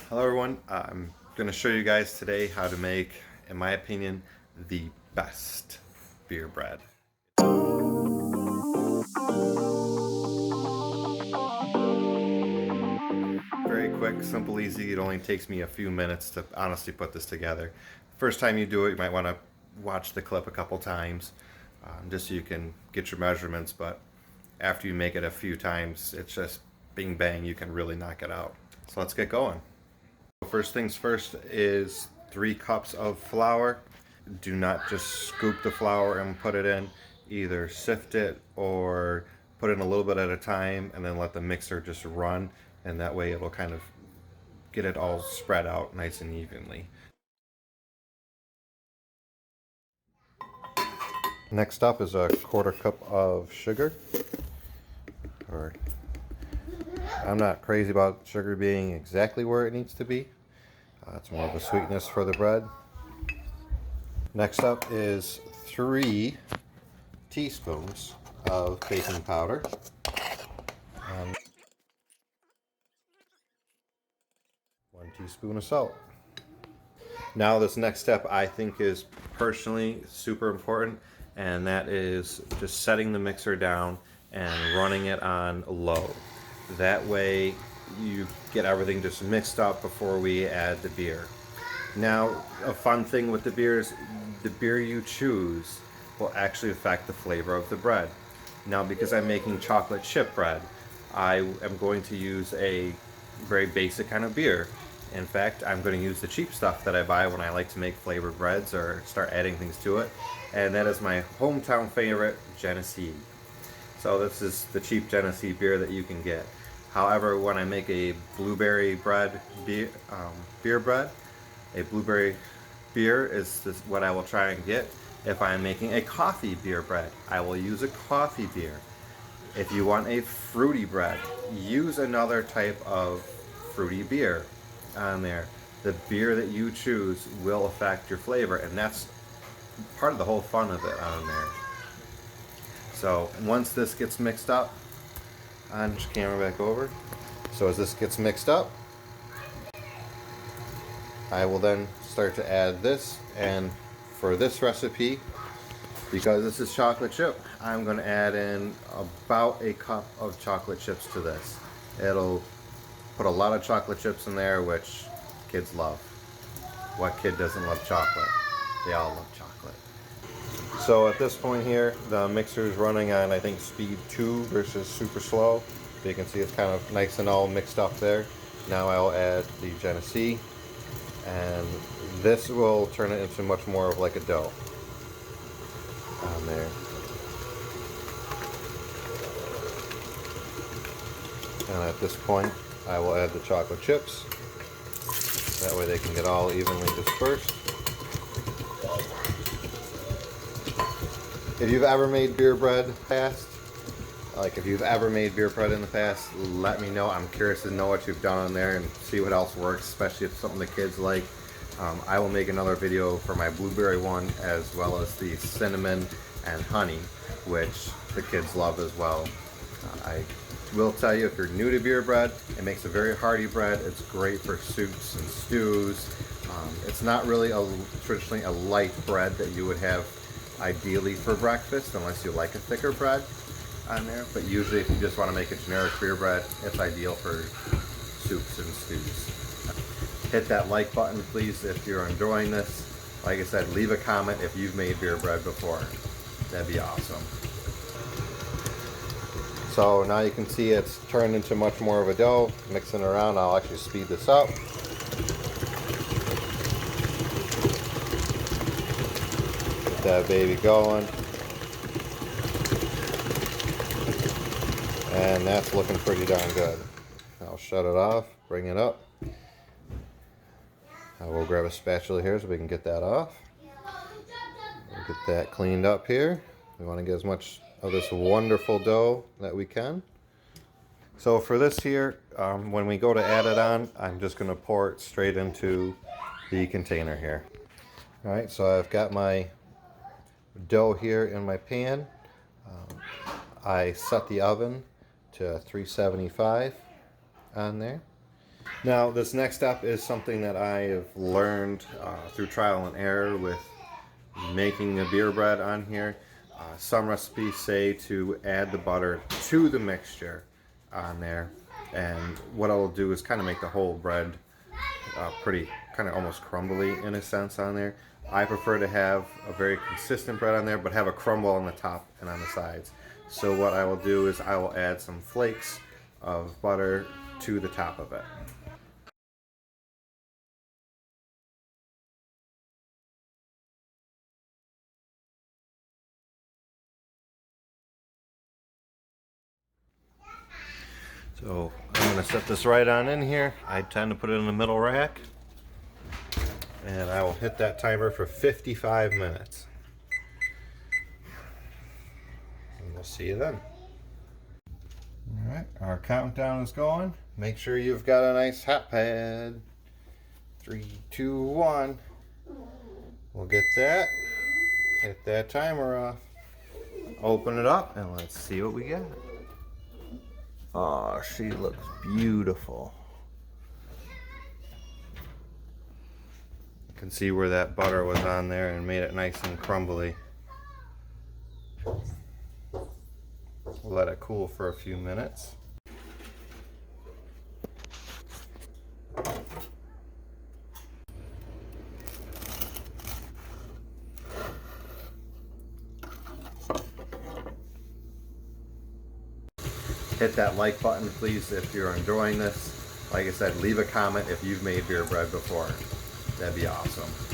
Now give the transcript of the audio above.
Hello everyone, I'm going to show you guys today how to make, in my opinion, the best beer bread. Very quick, simple, easy. It only takes me a few minutes to honestly put this together. First time you do it, you might want to watch the clip a couple times just so you can get your measurements, but after you make it a few times, it's just bing bang, you can really knock it out. So let's get going. First things first is 3 cups of flour. Do not just scoop the flour and put it in. Either sift it or put in a little bit at a time and then let the mixer just run, and that way it'll kind of get it all spread out nice and evenly. Next up is a 1/4 cup of sugar. I'm not crazy about sugar being exactly where it needs to be. It's more of a sweetness for the bread. Next up is 3 teaspoons of baking powder. And 1 teaspoon of salt. Now this next step I think is personally super important, and that is just setting the mixer down and running it on low. That way you get everything just mixed up before we add the beer. Now, a fun thing with the beer is the beer you choose will actually affect the flavor of the bread. Now, because I'm making chocolate chip bread, I am going to use a very basic kind of beer. In fact, I'm going to use the cheap stuff that I buy when I like to make flavored breads or start adding things to it, and that is my hometown favorite, Genesee. So this is the cheap Genesee beer that you can get. However, when I make a blueberry bread beer bread, a blueberry beer is what I will try and get. If I'm making a coffee beer bread, I will use a coffee beer. If you want a fruity bread, use another type of fruity beer on there. The beer that you choose will affect your flavor, and that's part of the whole fun of it on there. So once this gets mixed up, on the camera back over. So as this gets mixed up, I will then start to add this, and for this recipe, because this is chocolate chip, I'm going to add in about a cup of chocolate chips to this. It'll put a lot of chocolate chips in there, which kids love. What kid doesn't love chocolate? They all love chocolate. So at this point here, the mixer is running on, I think, speed 2 versus super slow. So you can see it's kind of nice and all mixed up there. Now I'll add the Genesee, and this will turn it into much more of like a dough on there. And at this point, I will add the chocolate chips. That way they can get all evenly dispersed. If you've ever made beer bread in the past, let me know. I'm curious to know what you've done on there and see what else works, especially if it's something the kids like. I will make another video for my blueberry one, as well as the cinnamon and honey, which the kids love as well. I will tell you, if you're new to beer bread, it makes a very hearty bread. It's great for soups and stews. It's not really traditionally a light bread that you would have ideally for breakfast, unless you like a thicker bread on there. But usually if you just want to make a generic beer bread, it's ideal for soups and stews. Hit that like button, please, if you're enjoying this. Like I said, leave a comment if you've made beer bread before. That'd be awesome. So now you can see it's turned into much more of a dough. Mixing around, I'll actually speed this up. Get that baby going. And that's looking pretty darn good. I'll shut it off, bring it up. I will grab a spatula here so we can get that off. We'll get that cleaned up here. We want to get as much of this wonderful dough that we can. So for this here, when we go to add it on, I'm just going to pour it straight into the container here. Alright, so I've got my dough here in my pan. I set the oven to 375 on there. Now, this next step is something that I have learned through trial and error with making the beer bread on here. Some recipes say to add the butter to the mixture on there, and what I'll do is kind of make the whole bread pretty kind of almost crumbly in a sense on there. I prefer to have a very consistent bread on there, but have a crumble on the top and on the sides. So what I will do is I will add some flakes of butter to the top of it. So I'm going to set this right on in here. I tend to put it in the middle rack, and I will hit that timer for 55 minutes. And we'll see you then. All right, our countdown is going. Make sure you've got a nice hot pad. 3, 2, 1. We'll get that. Hit that timer off. Open it up and let's see what we got. Oh, she looks beautiful. You can see where that butter was on there and made it nice and crumbly. We'll let it cool for a few minutes. Hit that like button, please, if you're enjoying this. Like I said, leave a comment if you've made beer bread before. That'd be awesome.